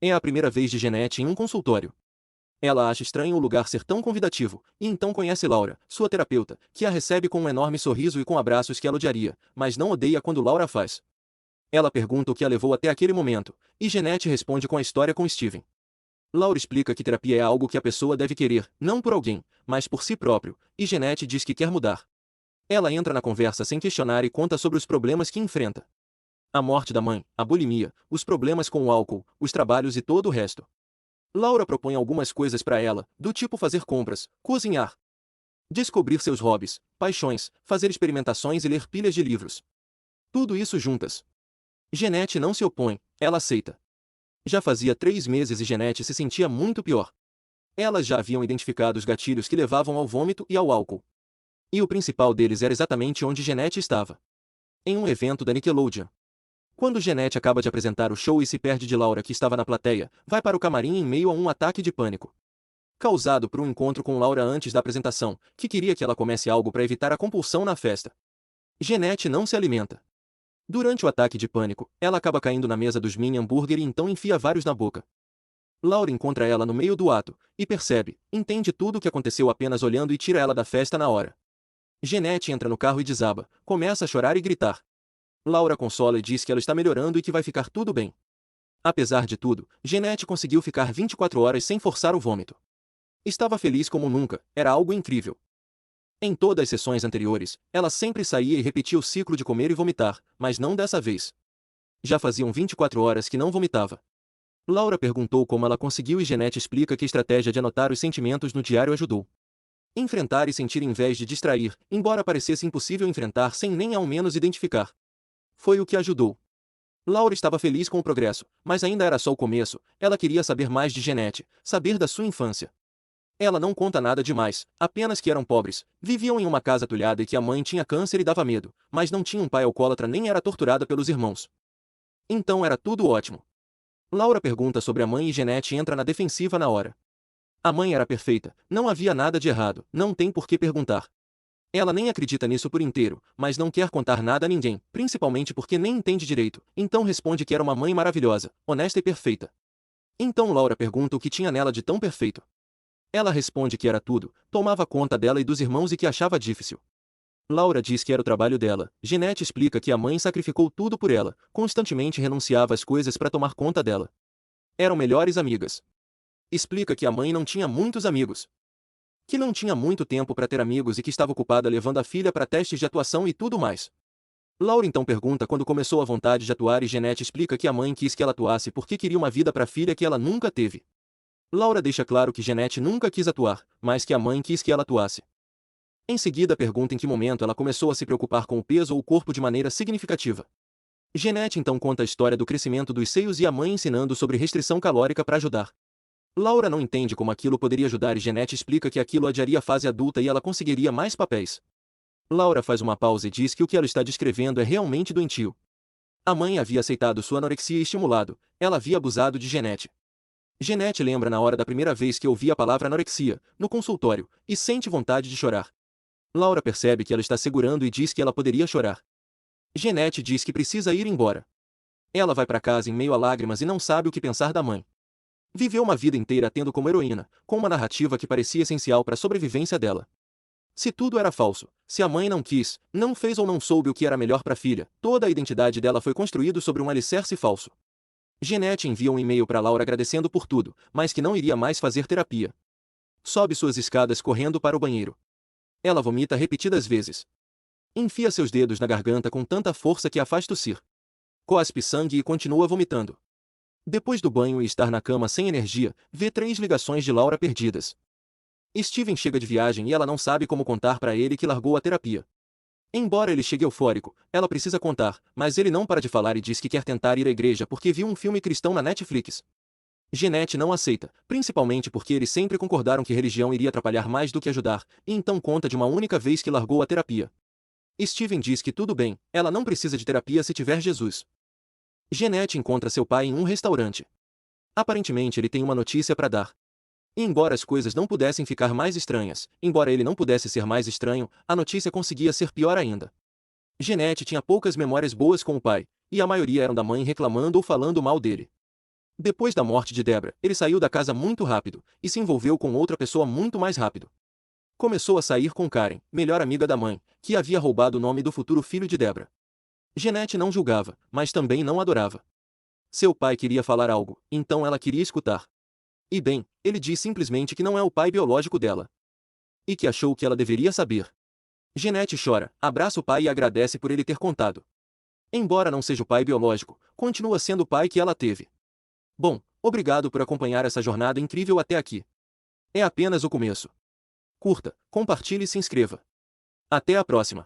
É a primeira vez de Jeanette em um consultório. Ela acha estranho o lugar ser tão convidativo, e então conhece Laura, sua terapeuta, que a recebe com um enorme sorriso e com abraços que ela odiaria, mas não odeia quando Laura faz. Ela pergunta o que a levou até aquele momento, e Jeanette responde com a história com Steven. Laura explica que terapia é algo que a pessoa deve querer, não por alguém, mas por si próprio, e Jeanette diz que quer mudar. Ela entra na conversa sem questionar e conta sobre os problemas que enfrenta. A morte da mãe, a bulimia, os problemas com o álcool, os trabalhos e todo o resto. Laura propõe algumas coisas para ela, do tipo fazer compras, cozinhar, descobrir seus hobbies, paixões, fazer experimentações e ler pilhas de livros. Tudo isso juntas. Jeanette não se opõe, ela aceita. Já fazia 3 meses e Jeanette se sentia muito pior. Elas já haviam identificado os gatilhos que levavam ao vômito e ao álcool. E o principal deles era exatamente onde Jeanette estava. Em um evento da Nickelodeon. Quando Jeanette acaba de apresentar o show e se perde de Laura que estava na plateia, vai para o camarim em meio a um ataque de pânico. Causado por um encontro com Laura antes da apresentação, que queria que ela comesse algo para evitar a compulsão na festa. Jeanette não se alimenta. Durante o ataque de pânico, ela acaba caindo na mesa dos mini hambúrguer e então enfia vários na boca. Laura encontra ela no meio do ato, e percebe, entende tudo o que aconteceu apenas olhando e tira ela da festa na hora. Jeanette entra no carro e desaba, começa a chorar e gritar. Laura consola e diz que ela está melhorando e que vai ficar tudo bem. Apesar de tudo, Jeanette conseguiu ficar 24 horas sem forçar o vômito. Estava feliz como nunca, era algo incrível. Em todas as sessões anteriores, ela sempre saía e repetia o ciclo de comer e vomitar, mas não dessa vez. Já faziam 24 horas que não vomitava. Laura perguntou como ela conseguiu e Jeanette explica que a estratégia de anotar os sentimentos no diário ajudou. Enfrentar e sentir em vez de distrair, embora parecesse impossível enfrentar sem nem ao menos identificar. Foi o que ajudou. Laura estava feliz com o progresso, mas ainda era só o começo, ela queria saber mais de Jeanette, saber da sua infância. Ela não conta nada demais, apenas que eram pobres, viviam em uma casa atulhada e que a mãe tinha câncer e dava medo, mas não tinha um pai alcoólatra nem era torturada pelos irmãos. Então era tudo ótimo. Laura pergunta sobre a mãe e Jeanette entra na defensiva na hora. A mãe era perfeita, não havia nada de errado, não tem por que perguntar. Ela nem acredita nisso por inteiro, mas não quer contar nada a ninguém, principalmente porque nem entende direito, então responde que era uma mãe maravilhosa, honesta e perfeita. Então Laura pergunta o que tinha nela de tão perfeito. Ela responde que era tudo, tomava conta dela e dos irmãos e que achava difícil. Laura diz que era o trabalho dela, Jeanette explica que a mãe sacrificou tudo por ela, constantemente renunciava às coisas para tomar conta dela. Eram melhores amigas. Explica que a mãe não tinha muitos amigos. Que não tinha muito tempo para ter amigos e que estava ocupada levando a filha para testes de atuação e tudo mais. Laura então pergunta quando começou a vontade de atuar e Jeanette explica que a mãe quis que ela atuasse porque queria uma vida para a filha que ela nunca teve. Laura deixa claro que Jeanette nunca quis atuar, mas que a mãe quis que ela atuasse. Em seguida pergunta em que momento ela começou a se preocupar com o peso ou o corpo de maneira significativa. Jeanette então conta a história do crescimento dos seios e a mãe ensinando sobre restrição calórica para ajudar. Laura não entende como aquilo poderia ajudar e Jeanette explica que aquilo adiaria a fase adulta e ela conseguiria mais papéis. Laura faz uma pausa e diz que o que ela está descrevendo é realmente doentio. A mãe havia aceitado sua anorexia e estimulado, ela havia abusado de Jeanette. Jeanette lembra na hora da primeira vez que ouvi a palavra anorexia, no consultório, e sente vontade de chorar. Laura percebe que ela está segurando e diz que ela poderia chorar. Jeanette diz que precisa ir embora. Ela vai para casa em meio a lágrimas e não sabe o que pensar da mãe. Viveu uma vida inteira tendo como heroína, com uma narrativa que parecia essencial para a sobrevivência dela. Se tudo era falso, se a mãe não quis, não fez ou não soube o que era melhor para a filha, toda a identidade dela foi construída sobre um alicerce falso. Jeanette envia um e-mail para Laura agradecendo por tudo, mas que não iria mais fazer terapia. Sobe suas escadas correndo para o banheiro. Ela vomita repetidas vezes. Enfia seus dedos na garganta com tanta força que a faz tossir. Cospe sangue e continua vomitando. Depois do banho e estar na cama sem energia, vê 3 ligações de Laura perdidas. Steven chega de viagem e ela não sabe como contar para ele que largou a terapia. Embora ele chegue eufórico, ela precisa contar, mas ele não para de falar e diz que quer tentar ir à igreja porque viu um filme cristão na Netflix. Jeanette não aceita, principalmente porque eles sempre concordaram que religião iria atrapalhar mais do que ajudar, e então conta de uma única vez que largou a terapia. Steven diz que tudo bem, ela não precisa de terapia se tiver Jesus. Jeanette encontra seu pai em um restaurante. Aparentemente ele tem uma notícia para dar. E embora as coisas não pudessem ficar mais estranhas, embora ele não pudesse ser mais estranho, a notícia conseguia ser pior ainda. Jeanette tinha poucas memórias boas com o pai, e a maioria eram da mãe reclamando ou falando mal dele. Depois da morte de Debra, ele saiu da casa muito rápido e se envolveu com outra pessoa muito mais rápido. Começou a sair com Karen, melhor amiga da mãe, que havia roubado o nome do futuro filho de Debra. Jeanette não julgava, mas também não adorava. Seu pai queria falar algo, então ela queria escutar. E bem, ele diz simplesmente que não é o pai biológico dela. E que achou que ela deveria saber. Jeanette chora, abraça o pai e agradece por ele ter contado. Embora não seja o pai biológico, continua sendo o pai que ela teve. Bom, obrigado por acompanhar essa jornada incrível até aqui. É apenas o começo. Curta, compartilhe e se inscreva. Até a próxima.